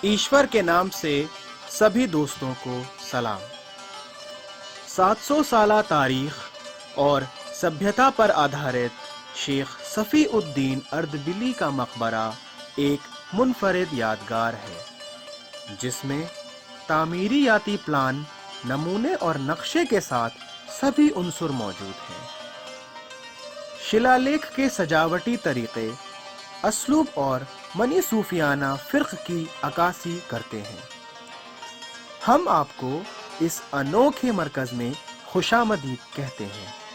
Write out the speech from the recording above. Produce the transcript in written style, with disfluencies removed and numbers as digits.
ایشور کے نام سے سبھی دوستوں کو سلام۔ 700 سالہ تاریخ اور سبھیتا پر آدھارت شیخ صفی الدین اردبیلی کا مقبرہ ایک منفرد یادگار ہے جس میں تعمیریاتی پلان، نمونے اور نقشے کے ساتھ سبھی عنصر موجود ہیں۔ شلالیکھ کے سجاوٹی طریقے، اسلوب اور منی صوفیانہ فرق کی عکاسی کرتے ہیں۔ ہم آپ کو اس انوکھے مرکز میں خوش آمدید کہتے ہیں۔